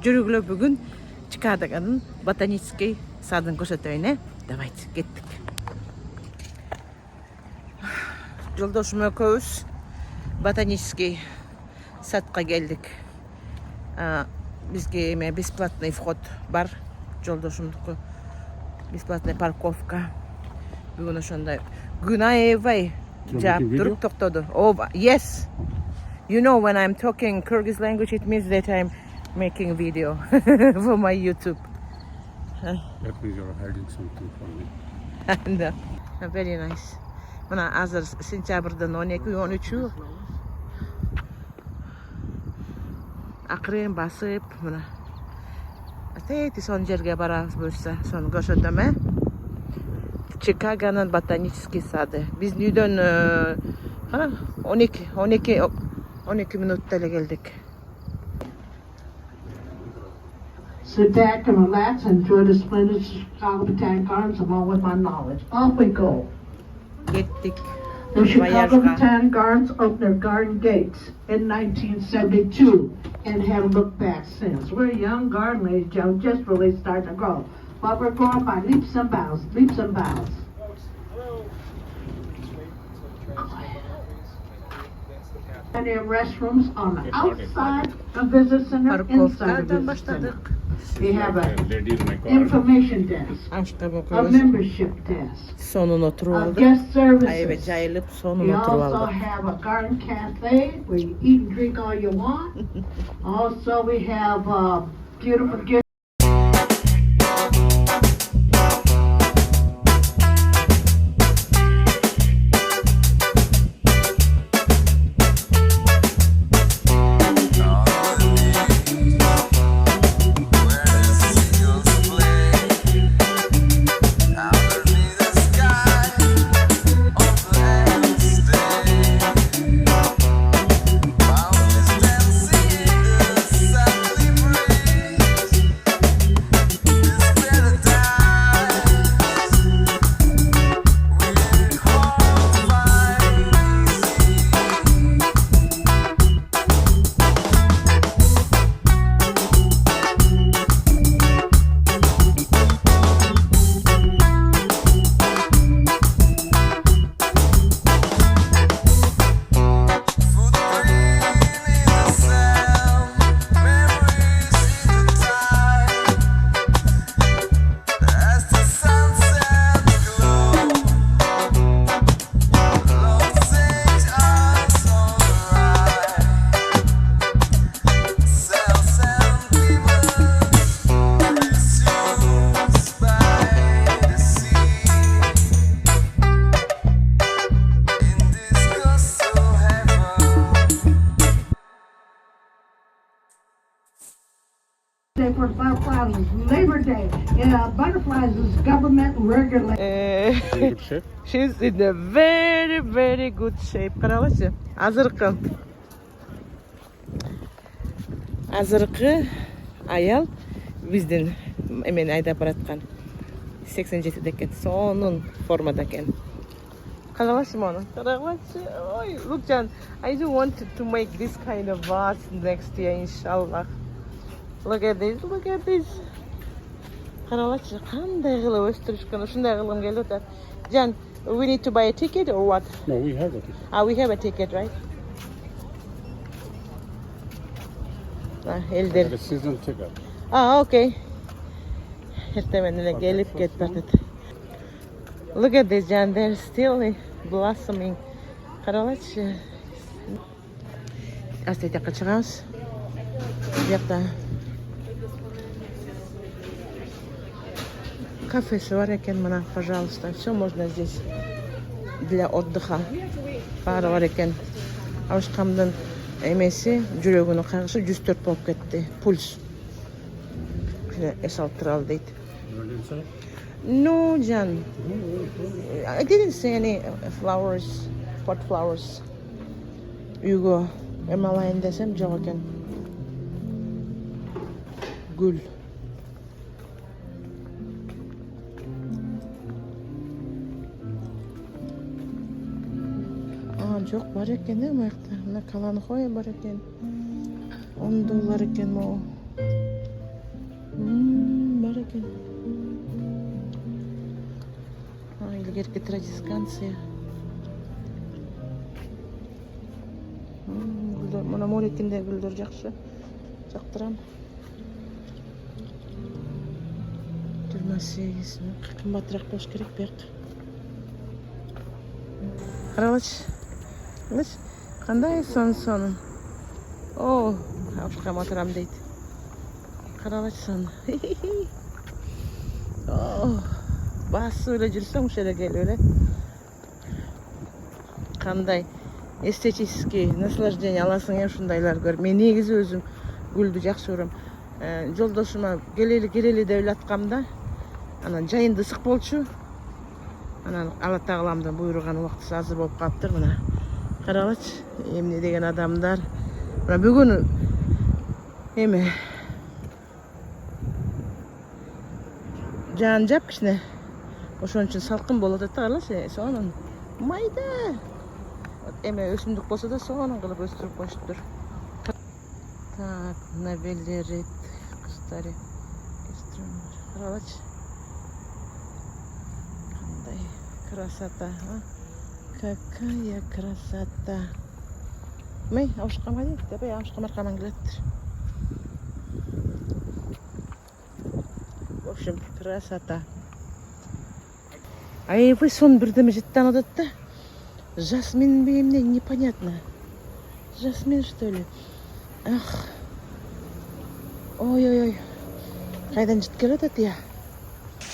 Жүрүглөр бүгүн Чикагонун ботанический садын көрсөтөйүн. Давайте кеттик. Жолдошум экөөбүз ботанический садка келдик. Бизге эме бесплатный вход бар. Жолдошумдуку бесплатная парковка. Бүгүн ошондой күн аябай жаап туруп токтоду. Oh, yes. You know, when I'm talking Kyrgyz language, it means that I'm making video for my YouTube. That means you're hiding something from me. No. Very nice. Mına azır sentябрдын 12-13-ü. Акырын басып, мына. Атети сон жерге барабыз болса, сону көрсөтөм. Чикагонун ботанический сады. Биз үйдөн 12 минутта эле келдик. Sit back and relax and enjoy the splendid Chicago Botanic Gardens along with my knowledge. Off we go. Gittik. The Chicago Voyage. Botanic Gardens opened their garden gates in 1972 and haven't looked back since. We're young garden ladies, just really starting to grow. But we're growing by leaps and bounds, leaps and bounds. And there are restrooms on the outside of Visit Center, inside of Parkovkadan Visit Center. başladık. We have a Lady in my car. information desk, Açtım a okuyoruz. membership desk, Sonuna oturup a aldık. guest Ayıp services. cayılıp We sonuna oturup also aldık. have a garden cafe where you eat and drink all you want. Also, we have beautiful gift. Day for butterflies is Labor Day. Butterflies is government regulation. In good shape. She's in a very, very good shape. Карабачы. Азыркы аял биздин эмен айдап бараткан 87 экен. Сонун формада экен. Карабачы мону. Карабачы. Ой, look Jan, I do want to make this kind of vase next year, inshallah. Look at this, look at this. Карабачы, кандай кылып өстүрүшкөн, ушундай кылгым келип атат. Jan, we need to buy a ticket or what? No, we have it. We have a ticket, right? Elder. The season ticket. Okay. Ertemenine gelip ketmedi. Look at this, Jan. They're still blossoming. Карабачы. Астайта качыгабыз. Бuyakta кафеси бар экен, мына, пожалуйста. Все можно здесь для отдыха. Баары бар экен. Абышкамдын эмеси жүрөгүнүн кайгысы 104 болуп кетти. Пульс. Эс алып туралы дейт. No, Jan. I didn't see any flowers, pot flowers. Үйгө эме алайын десем жок экен. Gül. Жок, бар экен эмакта. Мына каланы кой бар экен. $10 экен могу. Бар екен. Илгерки традисканция. Мына морекинде гүлдөр жакшы. Жактырам. 28 мың. Кымбатыраак болуш керек бияк. Карабачы. Мыш, кандай сонун. О, авшкам отурам дейт. Карабачы сон. О, басы эле жүрсөң ушере кел эле. Кандай эстетический наслаждение аласың ушундайлар көрүп. Мен негизи өзүм гүлдү жакшы көрөм. Жолдошума келели деп элаткам да. Анан жайынды ысык болчу. Анан Алла Тааламдын буйруган убактысы азыр болуп калыптыр мына. Карабачы, эмне деген адамдар. Мына бүгүн эме жан жап кичине. Ошон үчүн салкын болот да каралачы. Сонун майда. Эме өсүмдүк болсо да сонун кылып өстүрүп коюштур. Так, набелерит кустари. Карабачы. Кандай красота, а? Какая красота. Мэй, авшкама дейт, да бай авшкамар каман келеттир. В общем, красота. Аябай сон бирдеме жеттен атат да. Жасмин бейимне непонятно. Жасмин что ли? Ах. Ой-ой-ой. Кайдан жит келет атат я?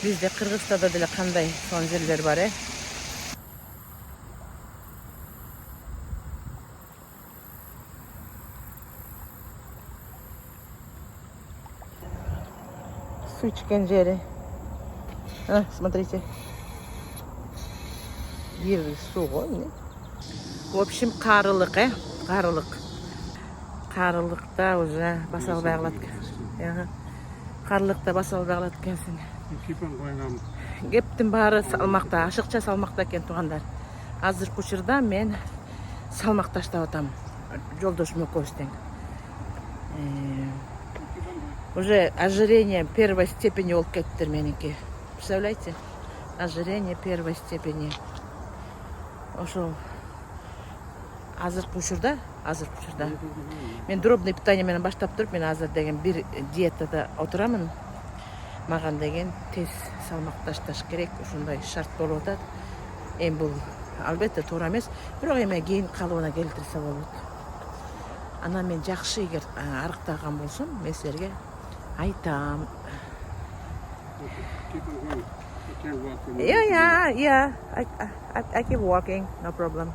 Бизде Кыргызстанда деле кандай сон жерлер бар, Су ичкен жери. Смотрите. Бир су ғой, не? В общем, карылык, карылык. Карылыкта уже баса албай калат. Карылыкта баса албай калат экенсиң. Кептин баары салмакта, ашыкча салмакта экен туугандар. Азыркы учурда мен салмак таштап атам. Жолдошум экөөбүз тең. Уже ожирение первой степени болуп кеттир меники. Представляете? Ожирение первой степени. Ошол азыркы учурда мен дробный питание менен баштап туруп, мен азыр деген бир диетада отурамын. Маган деген тез салмак ташташ керек, ушундай шарт болуп атат. Эми бул албетте туура эмес, бирок эме кийин калыбына келтирсе болот. Анан мен жакшы эгер арыктаган болсом, мен силерге айтам. Yeah. I keep walking, no problem.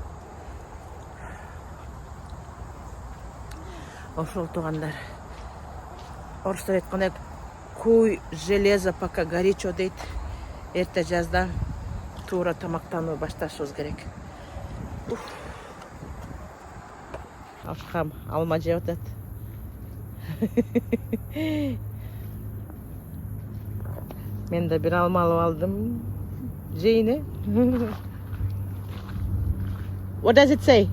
Ошол туугандар. Орустар айткандай, куй железо пока горячо дейт. Эрте жазда туура тамактануу башташыбыз керек. Авшкам алма жеп атат. Мен да бир алма алып алдым. Жейин, What does it say?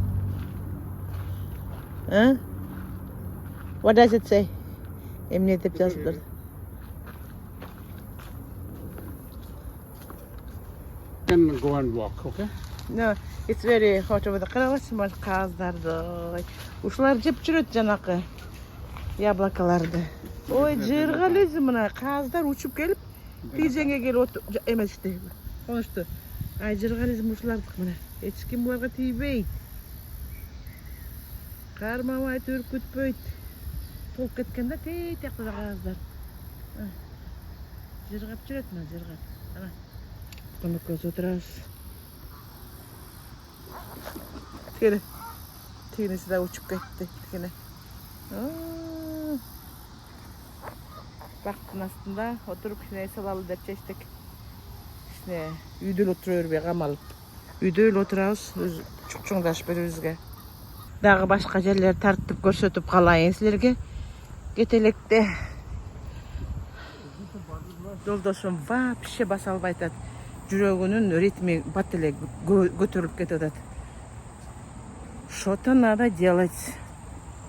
What does it say? Эмне деп жазылды? Can go and walk, okay? No, it's very hot over the карабачы мал каздарды. Ушулар жеп жүрөт жанакы яблокаларды. Ой, жыргалызы мына каздар учуп келип, тижеңге келип эмести. Конушту. Ай, жыргалызым ушулардык мына. Эч ким буларга тийбейт. Кармабайт, үркүтпөйт. Толуп кеткенде тиякта каздар. Жыргап жүрөт мына, жыргап. Ана. Көмөккө отурабыз. Тигине. Тигинеси да учуп кетти. Тигине. Бактын астында отуруп кичине салалы деп чечтик. Кичине үйдө эле отура бербей камалып. Үйдө эле отурабыз, чукчуңдашып бири-бирибизге. Дагы башка жерлер тартып көрсөтүп калайын силерге. Кетелекте. Жолдошум вообще баса албай атат. Жүрөгүнүн ритми бат эле көтөрүлүп кетип атат. Что-то надо делать.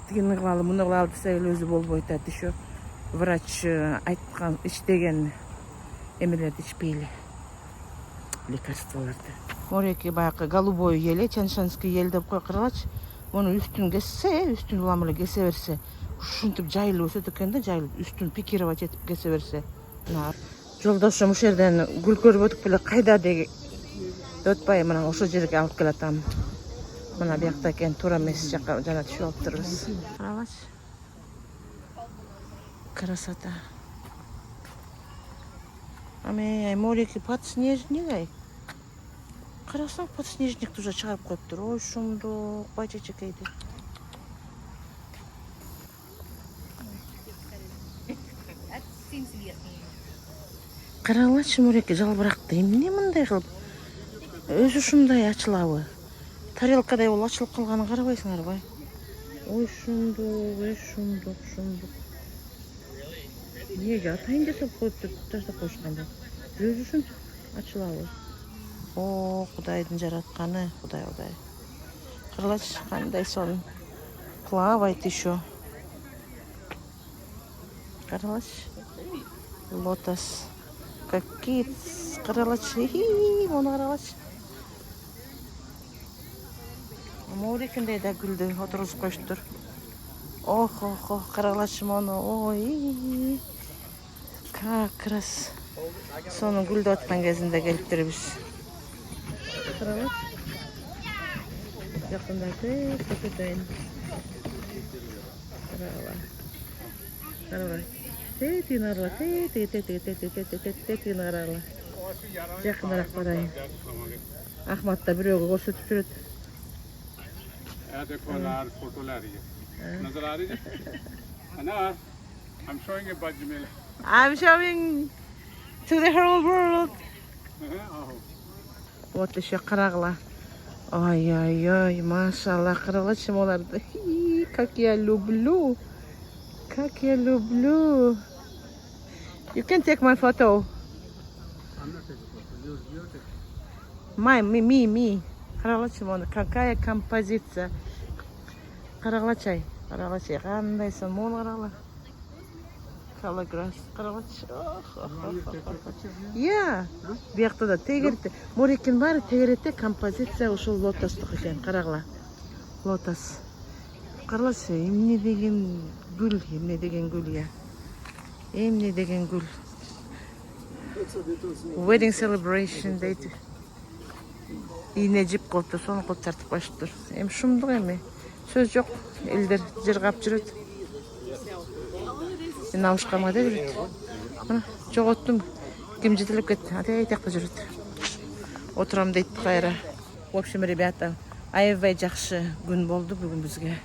Тигини кылалы, муну кылалы десе өзү болбой атат еще. врач айткан ичтеген эмелерди ичпейли. Лекарстволарды. Мореки баягы голубой ел, чаншанский ел деп кой кыралач. Муну үстүн кессе, үстүн уламылы кесе берсе, ушинтип жайылып өсөт экен да, жайылып үстүн пикировать этип кесе берсе. Жолдошум ушул жерден гүл көрүп өтүп эле кайда деп өтпай мына ошол жерге алып келатам. Мына биякта экен, туура эмес жака жана түшүп алыптырбыз. Каралач. Красота. Ай, мореки подснежник ай. Карасаң, подснежникти уже чыгарып коюптур. Ой, шумдук, бачачекейди. Каралачы мореки жалбыракты. Эмне мындай кылып? Өзү ушундай ачылабы? Тарелкадай болуп ачылып калганын карабайсыңарбы? Ой, шумдук. Эмнеге атайын жасап коюптур, таштап коюшканда. Өзү ушинтип ачылабы? О, Кудайдын жаратканы, Кудай. Каралачы, кандай сон плавает еще. Каралачы. Лотос. Какие каралачы. Мону каралачы. Морекиндей да гүлдү отургузуп коюштур. Ох, каралачы мону. Ой. Как раз сонун гүлдөп аткан кезинде келиптирбиз. Каралачы. Жакындатып кетейин. Карала. Тетин арала. Жакыныраак барайын. Ахмат да бирөөгө көрсөтүп жүрөт. देखो अनार फोटो ला रही है नजर आ रही है अनार I'm showing a Bajmel I'm showing to the whole world. Вот еще карагла. Ой, машалла, каралачы моларды. Как я люблю. You can take my photo. I'm not taking photo. You take. Me. Каралачы моны. Какая композиция. Каралачай. Кандай сон мону карагла. Калаграс. Каралачы. Я. Биякта да тегерти. Морекин баары тегеретте композиция ушул лотостук экен. Карагла. Лотос. Каралачы, эмне деген гүл я. Эмне деген гүл. Wedding celebration дейт. Ийне жип колду, сону кылып тартып коюштур. Эми шумдук эми. Сөз жок. Элдер жыргап жүрөт. Мен алышканга да жүрөт. Мына жоготтум. Ким жетелеп кетти. Атей такта жүрөт. Отурам дейт кайра. В общем, ребята, аябай жакшы күн болду бүгүн бизге.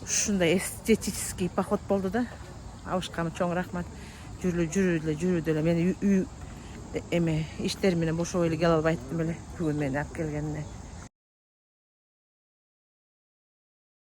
Ушундай эстетический поход болду да. Алышканыма чоң рахмат. Жүрү эле. Мен эме иштерим менен бошой эле келе албай аттым эле бүгүн мени алып келгенине.